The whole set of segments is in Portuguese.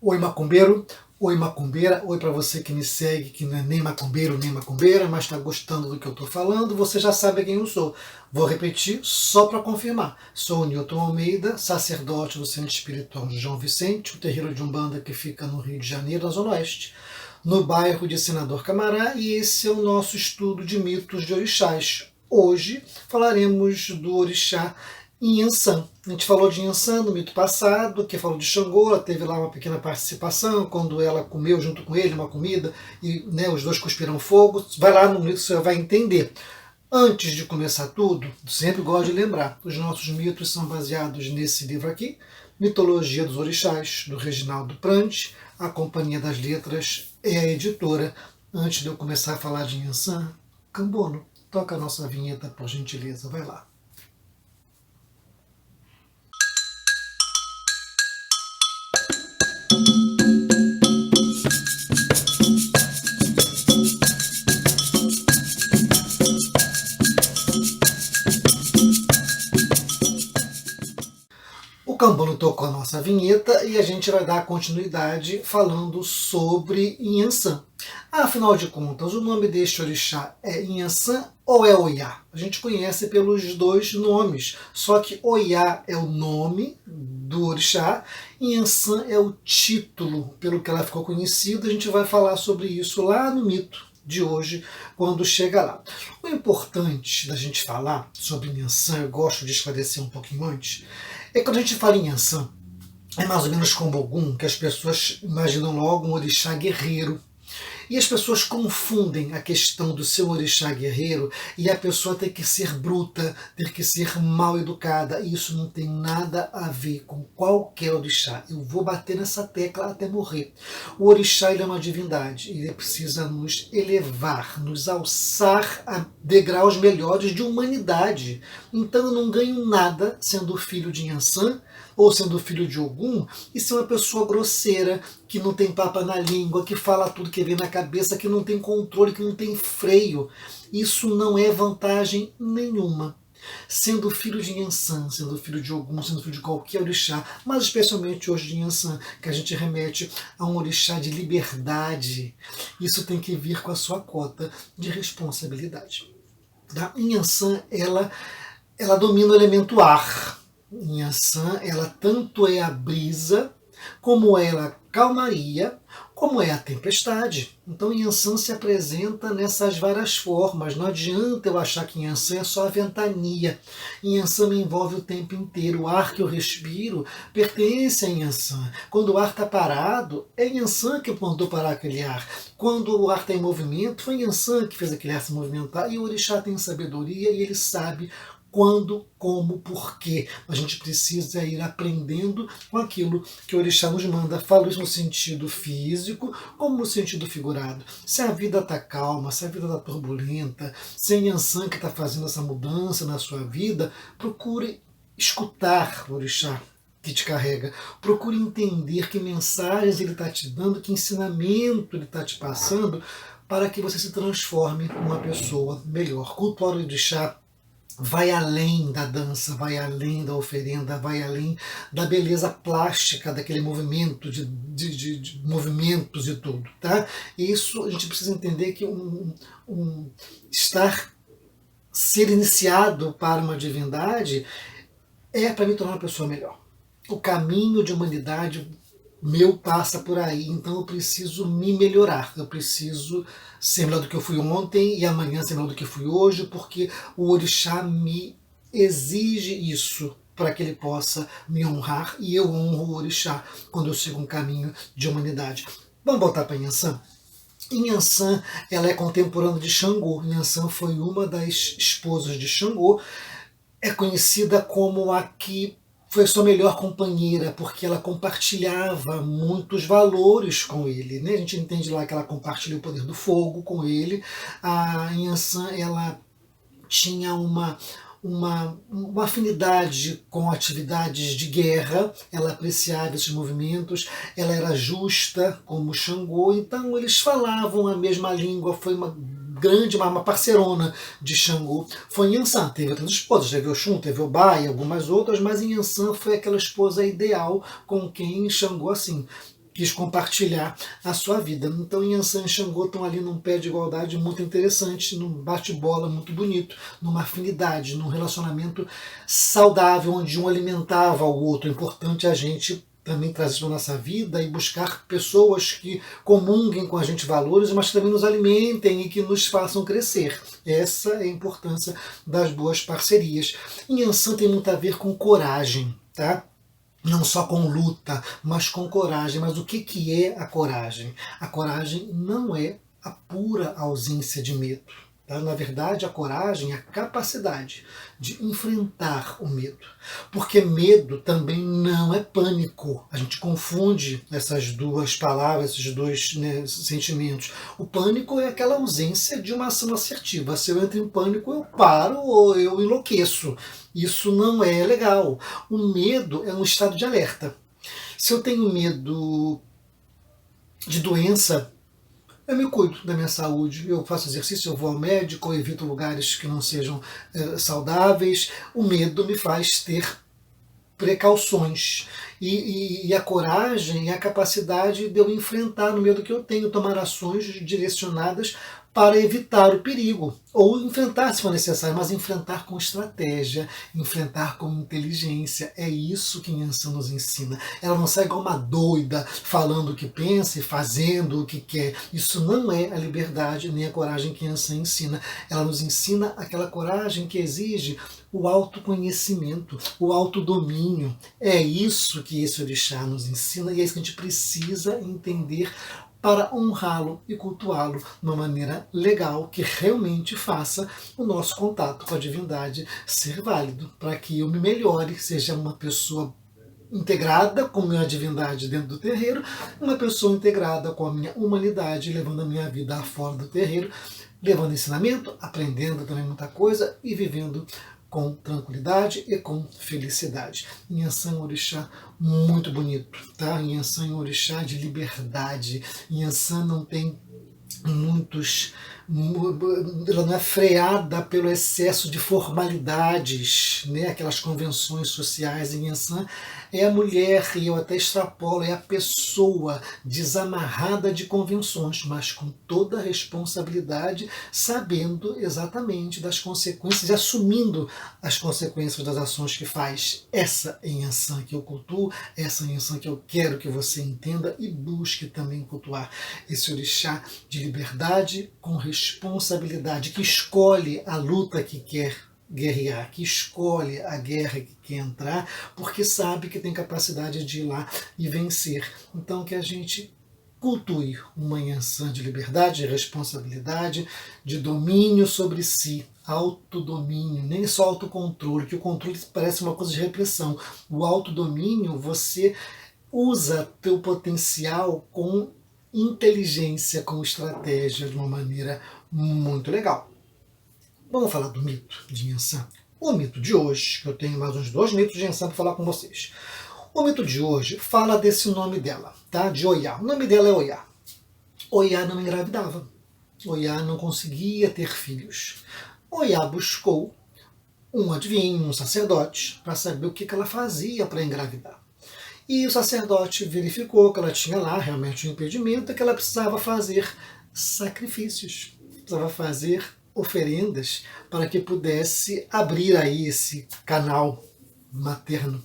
Oi macumbeiro, oi macumbeira, oi para você que me segue, que não é nem macumbeiro nem macumbeira, mas está gostando do que eu estou falando, você já sabe quem eu sou. Vou repetir só para confirmar. Sou o Newton Almeida, sacerdote do Centro Espiritual de João Vicente, o terreiro de Umbanda que fica no Rio de Janeiro, na Zona Oeste, no bairro de Senador Camará, e esse é o nosso estudo de mitos de orixás. Hoje falaremos do orixá Inhansã. A gente falou de Inhansã no mito passado, que falou de Xangô, ela teve lá uma pequena participação, quando ela comeu junto com ele uma comida, e os dois cuspiram fogo. Vai lá no mito, você vai entender. Antes de começar tudo, sempre gosto de lembrar, os nossos mitos são baseados nesse livro aqui, Mitologia dos Orixás, do Reginaldo Prandi. A Companhia das Letras é a editora. Antes de eu começar a falar de Inhansã, Cambono, toca a nossa vinheta, por gentileza, vai lá. O Cambono tocou a nossa vinheta e a gente vai dar continuidade falando sobre Inhansã. Afinal de contas, o nome deste orixá é Inhansã ou é Oiá? A gente conhece pelos dois nomes, só que Oiá é o nome do orixá, Inhansã é o título pelo que ela ficou conhecida. A gente vai falar sobre isso lá no mito de hoje, quando chega lá. O importante da gente falar sobre Inhansã, eu gosto de esclarecer um pouquinho antes, é que quando a gente fala em Inhansã, é mais ou menos como Ogum, que as pessoas imaginam logo um orixá guerreiro. E as pessoas confundem a questão do seu orixá guerreiro e a pessoa ter que ser bruta, ter que ser mal educada. E isso não tem nada a ver com qualquer orixá. Eu vou bater nessa tecla até morrer. O orixá, ele é uma divindade. Ele precisa nos elevar, nos alçar a degraus melhores de humanidade. Então eu não ganho nada sendo filho de Inhansã ou sendo filho de Ogum e ser uma pessoa grosseira, que não tem papa na língua, que fala tudo que vem na cabeça, que não tem controle, que não tem freio. Isso não é vantagem nenhuma. Sendo filho de Inhansã, sendo filho de Ogum, sendo filho de qualquer orixá, mas especialmente hoje de Inhansã, que a gente remete a um orixá de liberdade, isso tem que vir com a sua cota de responsabilidade. A Inhansã, ela domina o elemento ar. Inhansã, ela tanto é a brisa, como ela a calmaria, como é a tempestade. Então Inhansã se apresenta nessas várias formas. Não adianta eu achar que Inhansã é só a ventania. Inhansã me envolve o tempo inteiro. O ar que eu respiro pertence a Inhansã. Quando o ar está parado, é Inhansã que mandou parar aquele ar. Quando o ar está em movimento, foi Inhansã que fez aquele ar se movimentar. E o orixá tem sabedoria e ele sabe quando, como, porquê. A gente precisa ir aprendendo com aquilo que o orixá nos manda. Falo isso no sentido físico, como no sentido figurado. Se a vida está calma, se a vida está turbulenta, se é Inhansã que está fazendo essa mudança na sua vida, procure escutar o orixá que te carrega. Procure entender que mensagens ele está te dando, que ensinamento ele está te passando, para que você se transforme numa pessoa melhor. Cultuar o orixá vai além da dança, vai além da oferenda, vai além da beleza plástica daquele movimento, de movimentos e tudo. Tá? E isso a gente precisa entender que ser iniciado para uma divindade é para me tornar uma pessoa melhor. O caminho de humanidade meu passa por aí, então eu preciso me melhorar, eu preciso ser melhor do que eu fui ontem e amanhã ser melhor do que fui hoje, porque o orixá me exige isso para que ele possa me honrar, e eu honro o orixá quando eu sigo um caminho de humanidade. Vamos voltar para Inhansã? Inhansã, ela é contemporânea de Xangô. Inhansã foi uma das esposas de Xangô, é conhecida como a que foi sua melhor companheira, porque ela compartilhava muitos valores com ele. Né? A gente entende lá que ela compartilha o poder do fogo com ele. A Inhansã, ela tinha uma afinidade com atividades de guerra, ela apreciava esses movimentos, ela era justa como Xangô, então eles falavam a mesma língua. Foi uma parceirona de Xangô. Foi Inhansã, teve outras esposas, teve Oxum, teve Obá e algumas outras, mas Inhansã foi aquela esposa ideal com quem Xangô, assim, quis compartilhar a sua vida. Então Yansan e Xangô estão ali num pé de igualdade muito interessante, num bate-bola muito bonito, numa afinidade, num relacionamento saudável, onde um alimentava o outro. É importante a gente também trazer isso para a nossa vida e buscar pessoas que comunguem com a gente valores, mas que também nos alimentem e que nos façam crescer. Essa é a importância das boas parcerias. Yansan tem muito a ver com coragem, tá? Não só com luta, mas com coragem. Mas o que é a coragem? A coragem não é a pura ausência de medo. Tá? Na verdade, a coragem é a capacidade de enfrentar o medo. Porque medo também não é pânico. A gente confunde essas duas palavras, esses dois, né, sentimentos. O pânico é aquela ausência de uma ação assertiva. Se eu entro em pânico, eu paro ou eu enlouqueço. Isso não é legal. O medo é um estado de alerta. Se eu tenho medo de doença, eu me cuido da minha saúde, eu faço exercício, eu vou ao médico, eu evito lugares que não sejam saudáveis. O medo me faz ter precauções. E a coragem é a capacidade de eu enfrentar no medo que eu tenho, tomar ações direcionadas para evitar o perigo, ou enfrentar se for necessário, mas enfrentar com estratégia, enfrentar com inteligência. É isso que Yansan nos ensina. Ela não sai igual uma doida, falando o que pensa e fazendo o que quer. Isso não é a liberdade nem a coragem que Yansan ensina. Ela nos ensina aquela coragem que exige o autoconhecimento, o autodomínio. É isso que esse orixá nos ensina e é isso que a gente precisa entender para honrá-lo e cultuá-lo de uma maneira legal, que realmente faça o nosso contato com a divindade ser válido, para que eu me melhore, seja uma pessoa integrada com a minha divindade dentro do terreiro, uma pessoa integrada com a minha humanidade, levando a minha vida fora do terreiro, levando ensinamento, aprendendo também muita coisa e vivendo com tranquilidade e com felicidade. Yansan é um orixá muito bonito, tá? Yansan é um orixá de liberdade. Yansan não tem muitos, ela não é freada pelo excesso de formalidades, né? Aquelas convenções sociais. Em Yansan é a mulher, e eu até extrapolo, é a pessoa desamarrada de convenções, mas com toda a responsabilidade, sabendo exatamente das consequências e assumindo as consequências das ações que faz. Essa é Yansan que eu cultuo, essa é Yansan que eu quero que você entenda e busque também cultuar. Esse orixá de liberdade com responsabilidade, que escolhe a luta que quer guerrear, que escolhe a guerra que quer entrar, porque sabe que tem capacidade de ir lá e vencer. Então que a gente cultue uma Yansan de liberdade, de responsabilidade, de domínio sobre si, autodomínio, nem só autocontrole, que o controle parece uma coisa de repressão. O autodomínio, você usa teu potencial com inteligência, com estratégia, de uma maneira muito legal. Vamos falar do mito de Yansan. O mito de hoje, que eu tenho mais uns 2 mitos de Yansan para falar com vocês. O mito de hoje fala desse nome dela, tá? De Oiá. O nome dela é Oiá. Oiá não engravidava. Oiá não conseguia ter filhos. Oiá buscou um adivinho, um sacerdote, para saber o que ela fazia para engravidar. E o sacerdote verificou que ela tinha lá realmente um impedimento, que ela precisava fazer sacrifícios, precisava fazer oferendas para que pudesse abrir aí esse canal materno.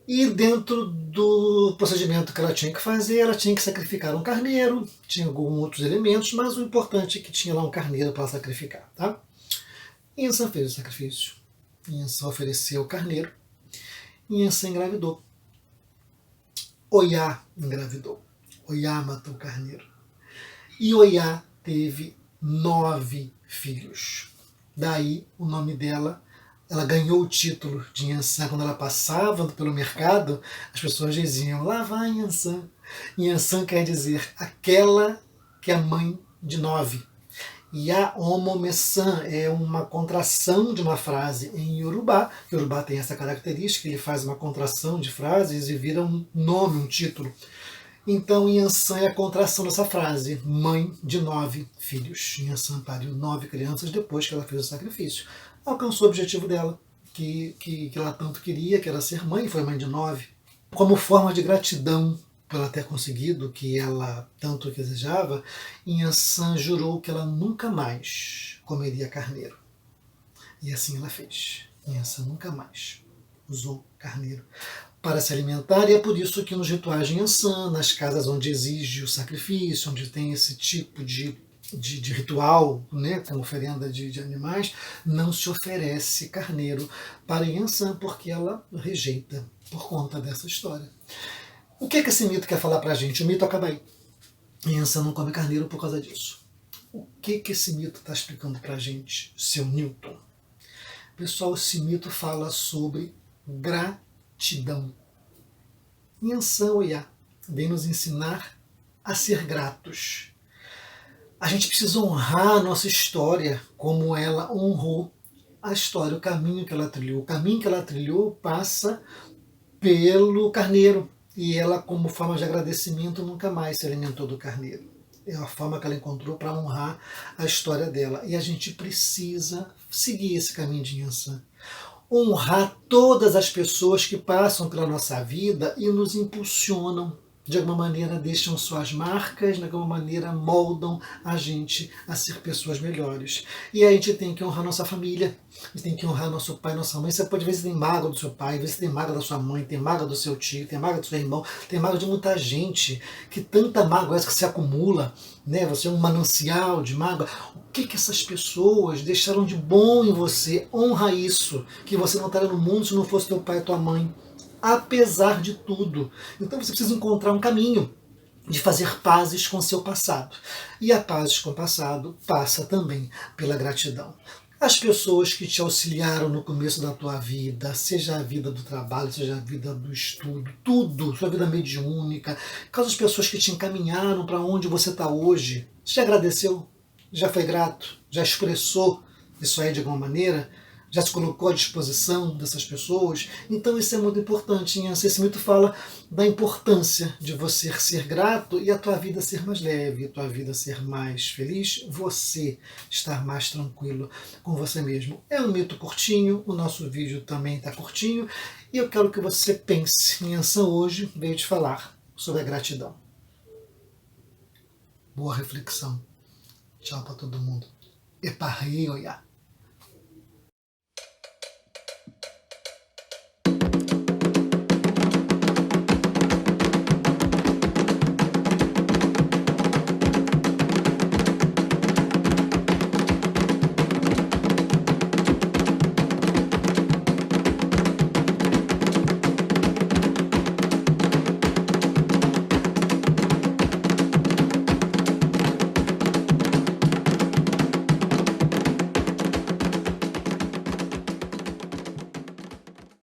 E dentro do procedimento que ela tinha que fazer, ela tinha que sacrificar um carneiro, tinha alguns outros elementos, mas o importante é que tinha lá um carneiro para sacrificar. Tá? E Yansan fez o sacrifício. Yansan ofereceu o carneiro. E Yansan engravidou. Oiá engravidou. Oiá matou o carneiro. E Oiá teve 9 filhos. Daí o nome dela, ela ganhou o título de Yansan. Quando ela passava pelo mercado, as pessoas diziam, lá vai Yansan. Yansan quer dizer aquela que é mãe de 9. Yaomomessan é uma contração de uma frase em Yorubá. Yorubá tem essa característica, ele faz uma contração de frases e vira um nome, um título. Então Yansan é a contração dessa frase, mãe de 9 filhos. Yansan pariu 9 crianças depois que ela fez o sacrifício. Alcançou o objetivo dela, que ela tanto queria, que era ser mãe, foi mãe de 9. Como forma de gratidão por ela ter conseguido o que ela tanto desejava, Inhansan jurou que ela nunca mais comeria carneiro. E assim ela fez. Inhansan nunca mais usou carneiro para se alimentar, e é por isso que nos rituais de Yansan, nas casas onde exige o sacrifício, onde tem esse tipo de ritual, né, com oferenda de animais, não se oferece carneiro para Yansan, porque ela rejeita por conta dessa história. O que esse mito quer falar para a gente? O mito acaba aí. Yansan não come carneiro por causa disso. O que esse mito está explicando para a gente, seu Newton? Pessoal, esse mito fala sobre gratidão. Yansan Oya vem nos ensinar a ser gratos. A gente precisa honrar a nossa história como ela honrou a história, o caminho que ela trilhou. O caminho que ela trilhou passa pelo carneiro, e ela, como forma de agradecimento, nunca mais se alimentou do carneiro. É a forma que ela encontrou para honrar a história dela. E a gente precisa seguir esse caminho de Yansan. Honrar todas as pessoas que passam pela nossa vida e nos impulsionam, de alguma maneira deixam suas marcas, de alguma maneira moldam a gente a ser pessoas melhores. E aí a gente tem que honrar nossa família, a gente tem que honrar nosso pai, nossa mãe. Você pode ver se tem mágoa do seu pai, ver se tem mágoa da sua mãe, tem mágoa do seu tio, tem mágoa do seu irmão, tem mágoa de muita gente, que tanta mágoa essa que se acumula, né? Você é um manancial de mágoa. O que essas pessoas deixaram de bom em você? Honra isso, que você não estaria no mundo se não fosse teu pai e tua mãe, apesar de tudo. Então você precisa encontrar um caminho de fazer pazes com seu passado. E a paz com o passado passa também pela gratidão. As pessoas que te auxiliaram no começo da tua vida, seja a vida do trabalho, seja a vida do estudo, tudo, sua vida mediúnica, aquelas pessoas que te encaminharam para onde você está hoje, você já agradeceu? Já foi grato? Já expressou isso aí de alguma maneira? Já se colocou à disposição dessas pessoas? Então isso é muito importante. Esse mito fala da importância de você ser grato e a tua vida ser mais leve, a tua vida ser mais feliz, você estar mais tranquilo com você mesmo. É um mito curtinho, o nosso vídeo também está curtinho, e eu quero que você pense. Yansan hoje veio te falar sobre a gratidão. Boa reflexão. Tchau para todo mundo. Eparreioia.